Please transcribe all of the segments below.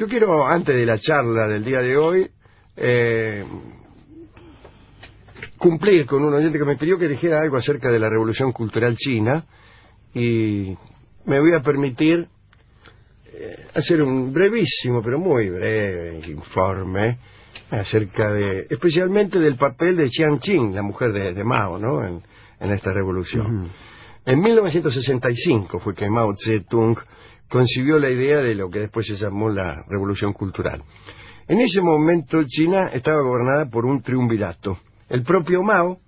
Yo quiero, antes de la charla del día de hoy, cumplir con un oyente que me pidió que dijera algo acerca de la Revolución Cultural China, y me voy a permitir hacer un brevísimo, pero muy breve informe acerca especialmente del papel de Jiang Qing, la mujer de Mao, ¿no?, en esta revolución. En 1965 fue que Mao Zedong concibió la idea de lo que después se llamó la Revolución Cultural. En ese momento China estaba gobernada por un triunvirato: el propio Mao,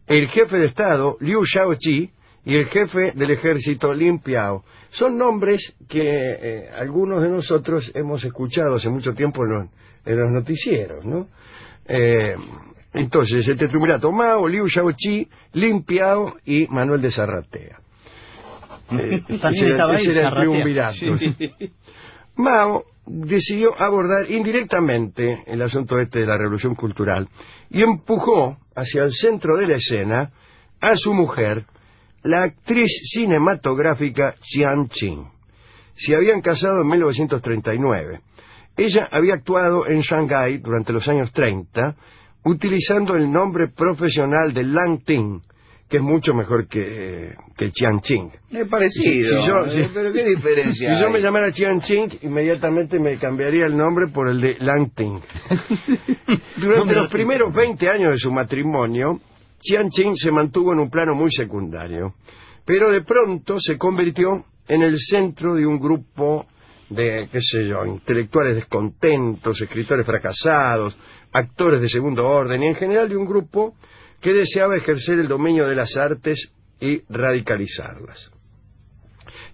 el jefe de Estado Liu Shaoqi y el jefe del ejército Lin Piao. Son nombres que algunos de nosotros hemos escuchado hace mucho tiempo en los noticieros, ¿no? Entonces, este triunvirato: Mao, Liu Shaoqi, Lin Piao y Manuel de Zarratea. Ese era el triunvirato. Sí. Mao decidió abordar indirectamente el asunto de la Revolución Cultural y empujó hacia el centro de la escena a su mujer, la actriz cinematográfica Jiang Qing. Se habían casado en 1939. Ella había actuado en Shanghái durante los años 30, utilizando el nombre profesional de Lang Ting, que es mucho mejor que Jiang Qing. Es parecido, pero ¿qué diferencia Si yo me llamara Jiang Qing, inmediatamente me cambiaría el nombre por el de Lang Ting. Durante los primeros 20 años de su matrimonio, Jiang Qing se mantuvo en un plano muy secundario, pero de pronto se convirtió en el centro de un grupo de, qué sé yo, intelectuales descontentos, escritores fracasados, actores de segundo orden, y en general de un grupo que deseaba ejercer el dominio de las artes y radicalizarlas.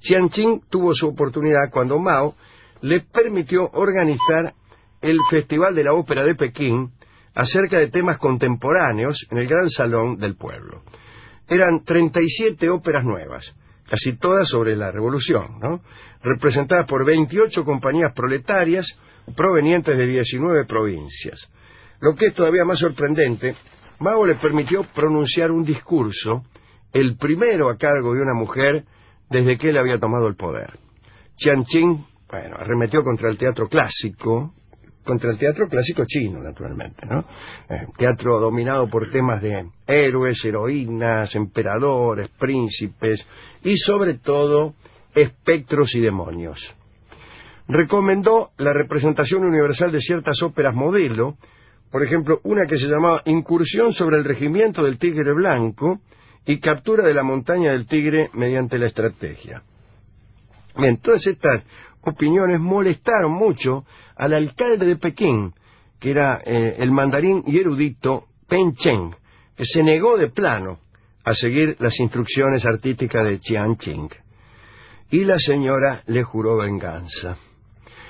Jiang Qing tuvo su oportunidad cuando Mao le permitió organizar el Festival de la Ópera de Pekín acerca de temas contemporáneos en el Gran Salón del Pueblo. Eran 37 óperas nuevas, casi todas sobre la revolución, ¿no?, representadas por 28 compañías proletarias provenientes de 19 provincias. Lo que es todavía más sorprendente, Mao le permitió pronunciar un discurso, el primero a cargo de una mujer desde que él había tomado el poder. Jiang Qing, arremetió contra el teatro clásico chino, naturalmente, ¿no? Teatro dominado por temas de héroes, heroínas, emperadores, príncipes y, sobre todo, espectros y demonios. Recomendó la representación universal de ciertas óperas modelo, por ejemplo, una que se llamaba Incursión sobre el regimiento del Tigre Blanco y Captura de la montaña del Tigre mediante la estrategia. Bien, todas estas opiniones molestaron mucho al alcalde de Pekín, que era el mandarín y erudito Pen Cheng, que se negó de plano a seguir las instrucciones artísticas de Jiang Qing. Y la señora le juró venganza.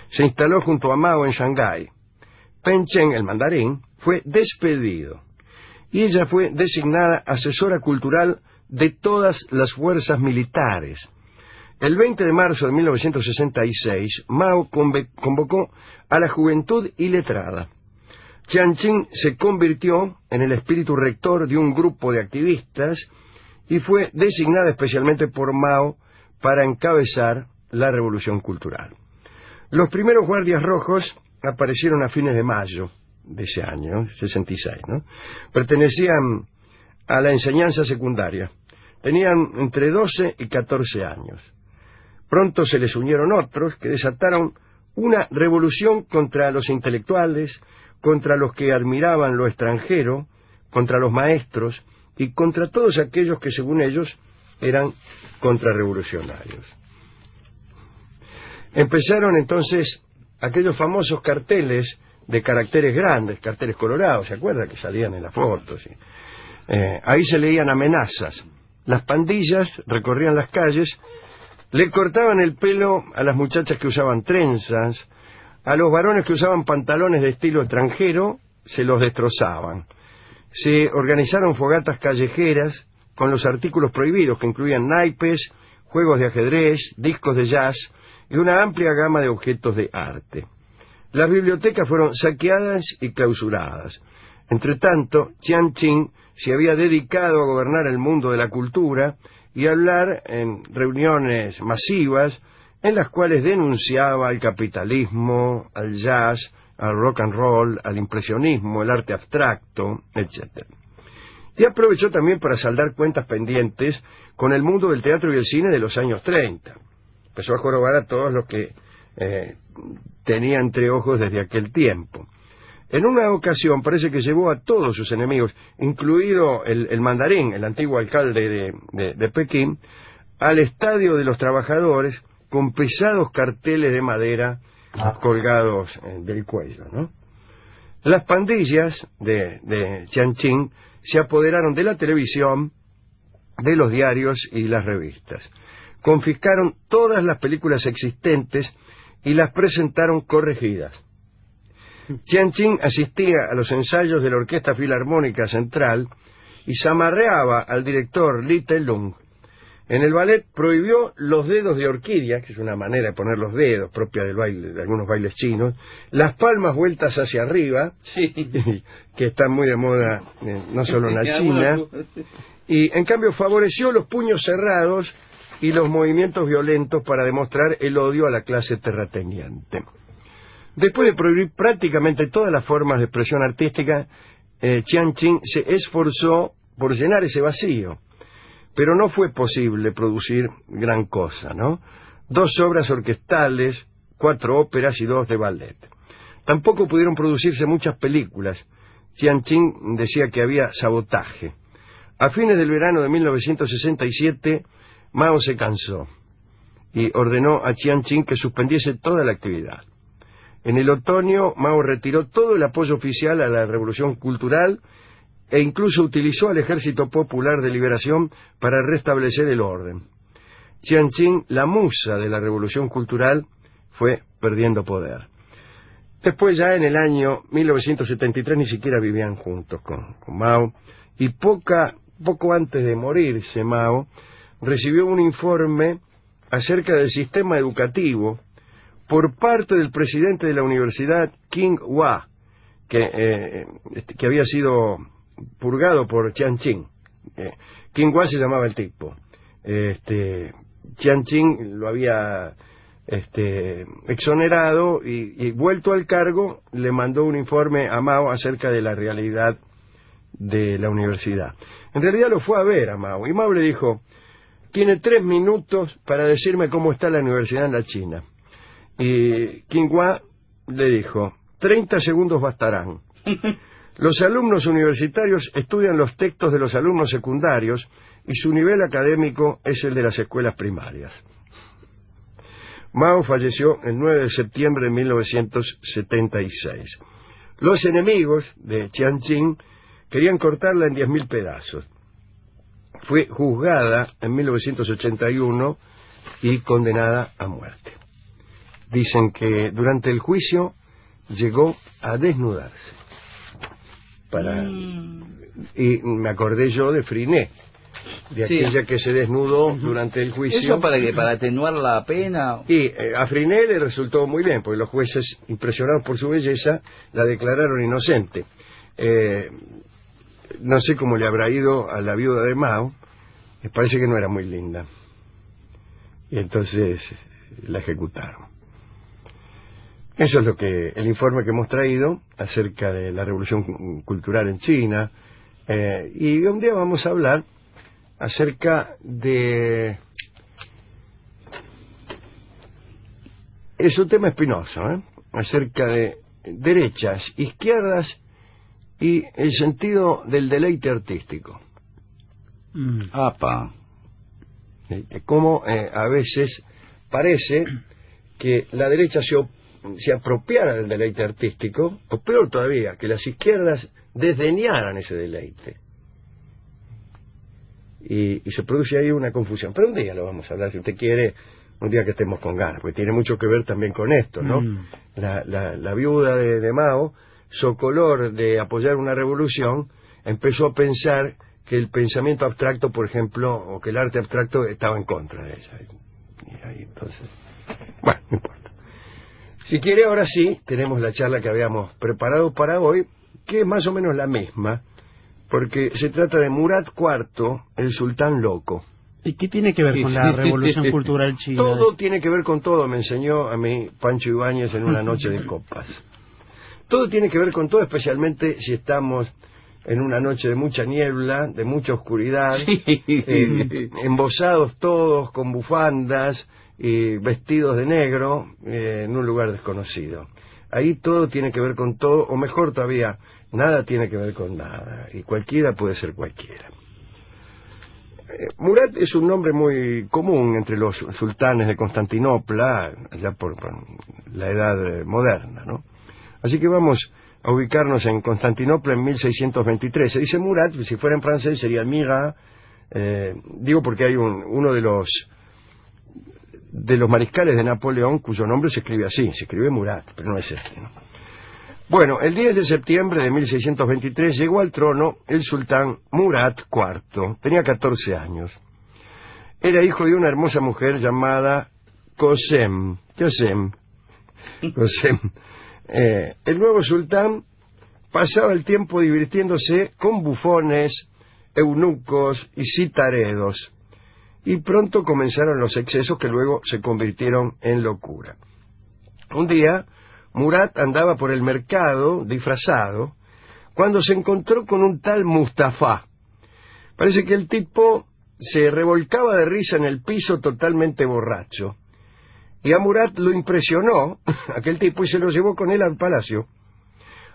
Se instaló junto a Mao en Shanghái. Pen Cheng, el mandarín, fue despedido y ella fue designada asesora cultural de todas las fuerzas militares. El 20 de marzo de 1966, Mao convocó a la juventud iletrada. Jiang Qing se convirtió en el espíritu rector de un grupo de activistas y fue designada especialmente por Mao para encabezar la revolución cultural. Los primeros guardias rojos aparecieron a fines de mayo de ese año, 66, ¿no? Pertenecían a la enseñanza secundaria. Tenían entre 12 y 14 años. Pronto se les unieron otros que desataron una revolución contra los intelectuales, contra los que admiraban lo extranjero, contra los maestros y contra todos aquellos que, según ellos, eran contrarrevolucionarios. Empezaron entonces aquellos famosos carteles de caracteres grandes, carteles colorados, ¿se acuerdan? Que salían en las fotos. ¿Sí? Ahí se leían amenazas. Las pandillas recorrían las calles, le cortaban el pelo a las muchachas que usaban trenzas, a los varones que usaban pantalones de estilo extranjero, se los destrozaban. Se organizaron fogatas callejeras con los artículos prohibidos, que incluían naipes, juegos de ajedrez, discos de jazz y una amplia gama de objetos de arte. Las bibliotecas fueron saqueadas y clausuradas. Entretanto, Jiang Qing se había dedicado a gobernar el mundo de la cultura y a hablar en reuniones masivas en las cuales denunciaba al capitalismo, al jazz, al rock and roll, al impresionismo, el arte abstracto, etc. Y aprovechó también para saldar cuentas pendientes con el mundo del teatro y el cine de los años 30. Empezó a jorobar a todos los que tenía entre ojos desde aquel tiempo. En una ocasión parece que llevó a todos sus enemigos, incluido el mandarín, el antiguo alcalde de Pekín, al estadio de los trabajadores con pesados carteles de madera colgados del cuello, ¿no? Las pandillas de Jianqing se apoderaron de la televisión, de los diarios y las revistas. Confiscaron todas las películas existentes y las presentaron corregidas. Jianqing asistía a los ensayos de la Orquesta Filarmónica Central y zamarreaba al director Li Telung. En el ballet prohibió los dedos de orquídea, que es una manera de poner los dedos propia del baile, de algunos bailes chinos, las palmas vueltas hacia arriba, sí, que están muy de moda no solo en la China, y en cambio favoreció los puños cerrados y los movimientos violentos para demostrar el odio a la clase terrateniente. Después de prohibir prácticamente todas las formas de expresión artística, Jianqing se esforzó por llenar ese vacío. Pero no fue posible producir gran cosa, ¿no? 2 obras orquestales, 4 óperas y 2 de ballet. Tampoco pudieron producirse muchas películas. Jianqing decía que había sabotaje. A fines del verano de 1967, Mao se cansó y ordenó a Jianqing que suspendiese toda la actividad. En el otoño, Mao retiró todo el apoyo oficial a la Revolución Cultural e incluso utilizó al Ejército Popular de Liberación para restablecer el orden. Jianqing, la musa de la Revolución Cultural, fue perdiendo poder. Después, ya en el año 1973, ni siquiera vivían juntos con Mao, y poco antes de morirse Mao, recibió un informe acerca del sistema educativo por parte del presidente de la universidad, Qing Hua, que había sido purgado por Jianqing. Qing Hua se llamaba el tipo. Jianqing lo había exonerado y vuelto al cargo le mandó un informe a Mao acerca de la realidad de la universidad. En realidad lo fue a ver a Mao y Mao le dijo: tiene 3 minutos para decirme cómo está la universidad en la China. Y Qing Hua le dijo: 30 segundos bastarán. Los alumnos universitarios estudian los textos de los alumnos secundarios y su nivel académico es el de las escuelas primarias. Mao falleció el 9 de septiembre de 1976. Los enemigos de Jianqing querían cortarla en 10.000 pedazos. Fue juzgada en 1981 y condenada a muerte. Dicen que durante el juicio llegó a desnudarse. Y me acordé yo de Friné, de aquella que se desnudó durante el juicio. ¿Eso para atenuar la pena? Y a Friné le resultó muy bien, porque los jueces, impresionados por su belleza, la declararon inocente. No sé cómo le habrá ido a la viuda de Mao, me parece que no era muy linda. Y entonces la ejecutaron. Eso es el informe que hemos traído acerca de la revolución cultural en China. Y un día vamos a hablar acerca de... Es un tema espinoso, acerca de derechas, izquierdas y el sentido del deleite artístico. ¡Apa! Cómo a veces parece que la derecha se apropiara del deleite artístico, o peor todavía, que las izquierdas desdeñaran ese deleite. Y se produce ahí una confusión. Pero un día lo vamos a hablar, si usted quiere, un día que estemos con ganas, porque tiene mucho que ver también con esto, ¿no? La viuda de Mao, socolor de apoyar una revolución, empezó a pensar que el pensamiento abstracto, por ejemplo, o que el arte abstracto estaba en contra de ella. Y ahí entonces... Bueno, no importa. Si quiere, ahora sí, tenemos la charla que habíamos preparado para hoy, que es más o menos la misma, porque se trata de Murat IV, el sultán loco. ¿Y qué tiene que ver con la revolución cultural china? Todo tiene que ver con todo, me enseñó a mí Pancho Ibáñez en una noche de copas. Todo tiene que ver con todo, especialmente si estamos en una noche de mucha niebla, de mucha oscuridad, embosados todos con bufandas y vestidos de negro en un lugar desconocido. Ahí todo tiene que ver con todo, o mejor todavía, nada tiene que ver con nada, y cualquiera puede ser cualquiera. Murat es un nombre muy común entre los sultanes de Constantinopla, allá por la edad moderna, ¿no? Así que vamos a ubicarnos en Constantinopla en 1623. Se dice Murat, si fuera en francés sería Mira, digo porque hay uno de los mariscales de Napoleón cuyo nombre se escribe así, se escribe Murat, pero no es este, ¿no? Bueno, el 10 de septiembre de 1623 llegó al trono el sultán Murat IV. Tenía 14 años. Era hijo de una hermosa mujer llamada Kösem. El nuevo sultán pasaba el tiempo divirtiéndose con bufones, eunucos y citaredos. Y pronto comenzaron los excesos que luego se convirtieron en locura. Un día, Murat andaba por el mercado, disfrazado, cuando se encontró con un tal Mustafa. Parece que el tipo se revolcaba de risa en el piso totalmente borracho. Y a Murat lo impresionó aquel tipo y se lo llevó con él al palacio.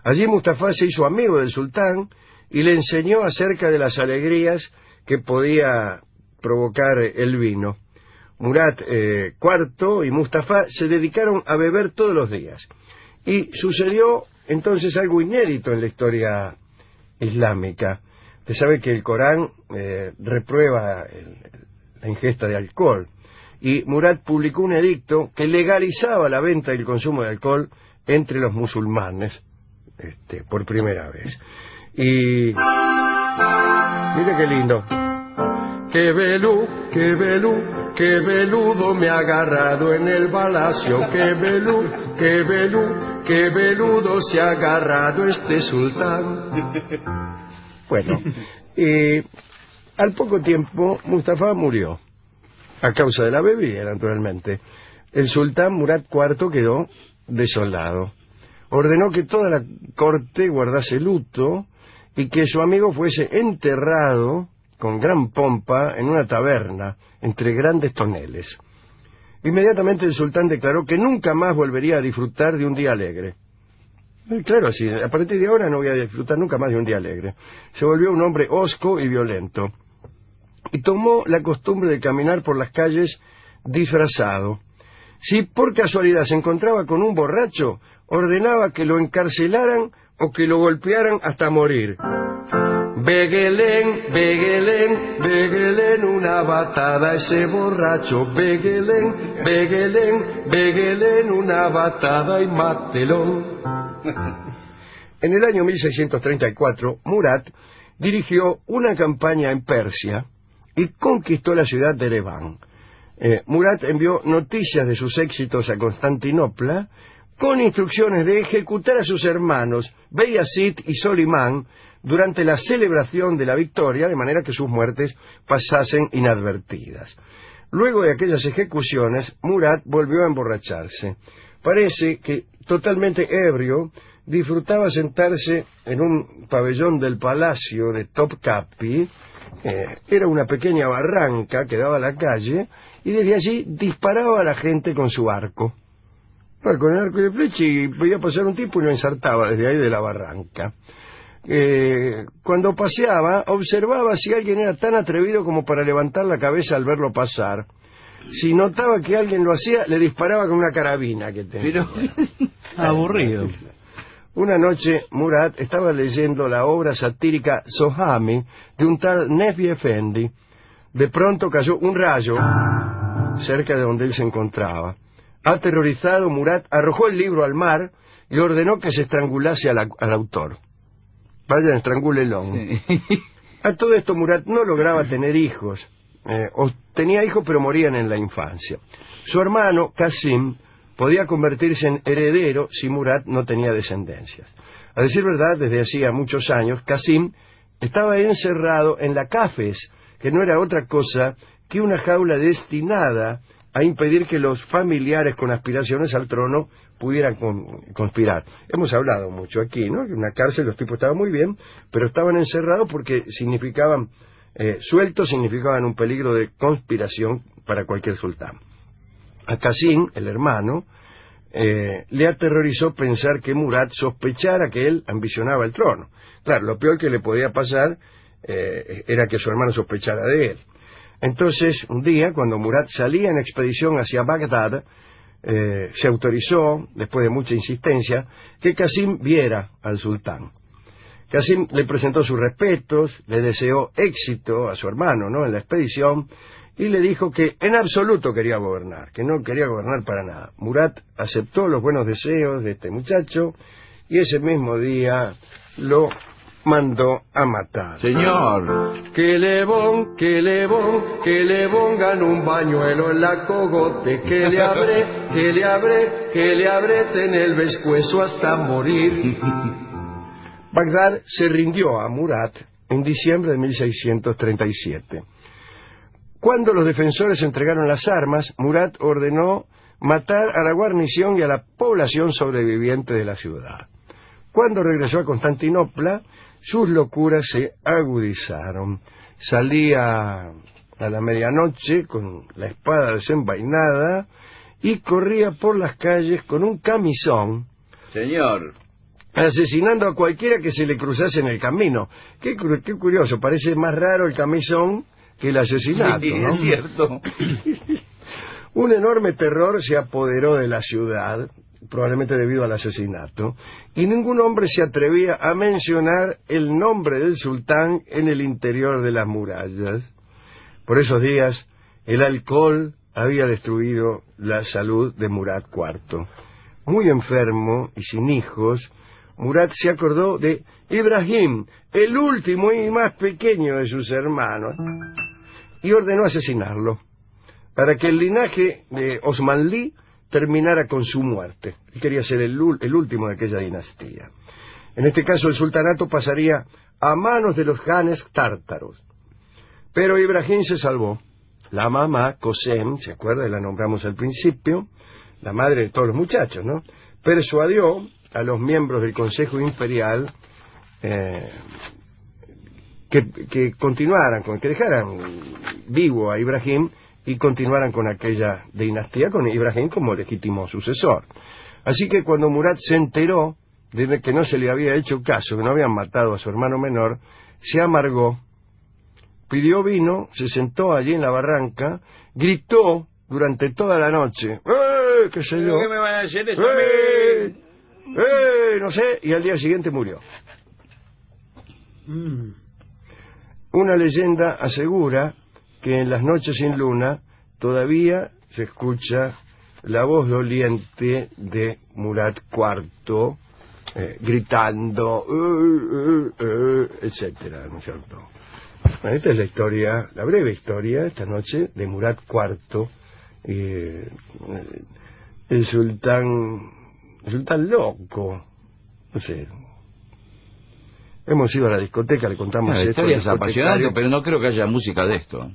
Allí Mustafa se hizo amigo del sultán y le enseñó acerca de las alegrías que podía provocar el vino. Murat IV y Mustafa se dedicaron a beber todos los días. Y sucedió entonces algo inédito en la historia islámica. Usted sabe que el Corán reprueba la ingesta de alcohol. Y Murat publicó un edicto que legalizaba la venta y el consumo de alcohol entre los musulmanes, por primera vez. Y mire qué lindo. Qué veludo me ha agarrado en el palacio, qué veludo se ha agarrado este sultán. Bueno, al poco tiempo Mustafa murió, a causa de la bebida, naturalmente. El sultán Murat IV quedó desolado. Ordenó que toda la corte guardase luto y que su amigo fuese enterrado con gran pompa en una taberna entre grandes toneles. Inmediatamente el sultán declaró que nunca más volvería a disfrutar de un día alegre. Claro, sí, a partir de ahora no voy a disfrutar nunca más de un día alegre. Se volvió un hombre hosco y violento. Y tomó la costumbre de caminar por las calles disfrazado. Si por casualidad se encontraba con un borracho, ordenaba que lo encarcelaran o que lo golpearan hasta morir. Beguelén, Beguelén, Beguelén, una batada ese borracho. Beguelén, Beguelén, Beguelén, una batada y mátelo. En el año 1634, Murat dirigió una campaña en Persia y conquistó la ciudad de Ereván. Murat envió noticias de sus éxitos a Constantinopla con instrucciones de ejecutar a sus hermanos Beyazid y Solimán durante la celebración de la victoria, de manera que sus muertes pasasen inadvertidas. Luego de aquellas ejecuciones, Murat volvió a emborracharse. Parece que, totalmente ebrio, disfrutaba sentarse en un pabellón del palacio de Topkapi. Era una pequeña barranca que daba a la calle, y desde allí disparaba a la gente con su arco. Con el arco y flecha, y podía pasar un tipo y lo ensartaba desde ahí de la barranca. Cuando paseaba, observaba si alguien era tan atrevido como para levantar la cabeza al verlo pasar. Si notaba que alguien lo hacía, le disparaba con una carabina que tenía. Pero aburrido. Una noche, Murat estaba leyendo la obra satírica Sohami de un tal Nefi Efendi. De pronto cayó un rayo cerca de donde él se encontraba. Aterrorizado, Murat arrojó el libro al mar y ordenó que se estrangulase al autor. Vayan, estrangúlelo. Sí. A todo esto Murat no lograba tener hijos. O tenía hijos pero morían en la infancia. Su hermano, Qasim, podía convertirse en heredero si Murat no tenía descendencias. A decir verdad, desde hacía muchos años, Qasim estaba encerrado en la Cafes, que no era otra cosa que una jaula destinada a impedir que los familiares con aspiraciones al trono pudieran conspirar. Hemos hablado mucho aquí, ¿no? En una cárcel los tipos estaban muy bien, pero estaban encerrados porque significaban, sueltos significaban un peligro de conspiración para cualquier sultán. A Qasim, el hermano, le aterrorizó pensar que Murat sospechara que él ambicionaba el trono. Claro, lo peor que le podía pasar era que su hermano sospechara de él. Entonces, un día, cuando Murat salía en expedición hacia Bagdad, se autorizó, después de mucha insistencia, que Qasim viera al sultán. Qasim le presentó sus respetos, le deseó éxito a su hermano, ¿no?, en la expedición, y le dijo que en absoluto quería gobernar, que no quería gobernar para nada. Murat aceptó los buenos deseos de este muchacho y ese mismo día lo mandó a matar. Señor. Que le pongan un bañuelo en la cogote, que le abrete en el pescuezo hasta morir. Bagdad se rindió a Murat en diciembre de 1637. Cuando los defensores entregaron las armas, Murat ordenó matar a la guarnición y a la población sobreviviente de la ciudad. Cuando regresó a Constantinopla, sus locuras se agudizaron. Salía a la medianoche con la espada desenvainada y corría por las calles con un camisón. Señor. Asesinando a cualquiera que se le cruzase en el camino. Qué curioso, parece más raro el camisón que el asesinato, sí, ¿no? Es cierto. Un enorme terror se apoderó de la ciudad, probablemente debido al asesinato, y ningún hombre se atrevía a mencionar el nombre del sultán en el interior de las murallas. Por esos días, el alcohol había destruido la salud de Murat IV. Muy enfermo y sin hijos, Murat se acordó de Ibrahim, el último y más pequeño de sus hermanos, y ordenó asesinarlo, para que el linaje de Osmanlí terminara con su muerte. Él quería ser el último de aquella dinastía. En este caso, el sultanato pasaría a manos de los janes tártaros. Pero Ibrahim se salvó. La mamá, Kosem, ¿se acuerda? La nombramos al principio, la madre de todos los muchachos, ¿no?, persuadió a los miembros del Consejo Imperial que continuaran, que dejaran vivo a Ibrahim y continuaran con aquella dinastía, con Ibrahim como legítimo sucesor. Así que cuando Murat se enteró de que no se le había hecho caso, que no habían matado a su hermano menor, se amargó, pidió vino, se sentó allí en la barranca, gritó durante toda la noche, qué sé yo, ¿Qué me van a hacer eso a mí? no sé, y al día siguiente murió. Una leyenda asegura que en las noches sin luna todavía se escucha la voz doliente de Murat IV gritando, etcétera, ¿no es cierto? Bueno, esta es la historia, la breve historia esta noche de Murat IV, el sultán loco, no sé. Hemos ido a la discoteca, le contamos La esto. historia es apasionante, pero no creo que haya música de esto.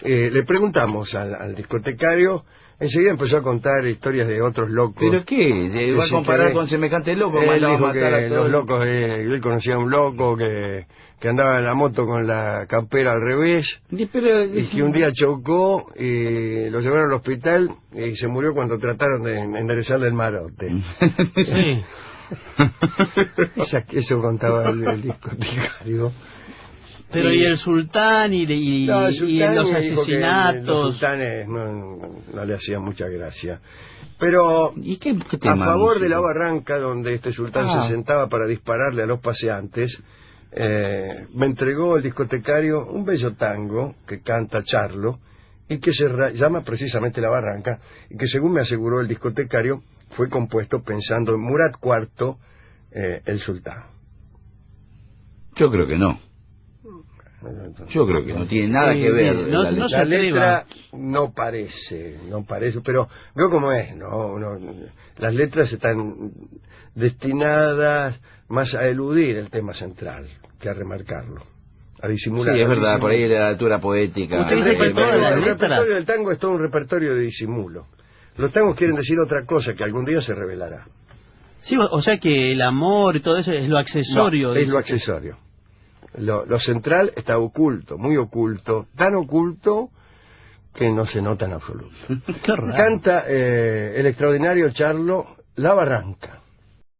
Le preguntamos al discotecario, enseguida empezó a contar historias de otros locos. ¿Pero qué? ¿Va a comparar con semejante loco? Él dijo a matar que a todos los locos, él conocía a un loco que andaba en la moto con la campera al revés, y que un día chocó y lo llevaron al hospital y se murió cuando trataron de enderezarle el marote. Sí. Eso contaba el discotecario. Pero y el sultán y los asesinatos. Los sultanes no le hacían mucha gracia. Pero ¿Y qué a tema favor música? de la barranca donde este sultán se sentaba para dispararle a los paseantes, me entregó el discotecario un bello tango que canta Charlo y que se llama precisamente La Barranca, y que, según me aseguró el discotecario, fue compuesto pensando en Murat IV, el sultán. Yo creo que no. Yo creo que no tiene nada que ver. La letra no parece, pero veo cómo es, las letras están destinadas más a eludir el tema central que a remarcarlo. a disimular. Sí, es verdad, por ahí la literatura poética. Usted dice que El repertorio del tango es todo un repertorio de disimulo. Los tangos quieren decir otra cosa que algún día se revelará. Sí, o sea que el amor y todo eso es lo accesorio. No, es lo accesorio. Lo central está oculto, muy oculto, tan oculto que no se nota en absoluto. Qué raro. Canta el extraordinario Charlo La Barranca.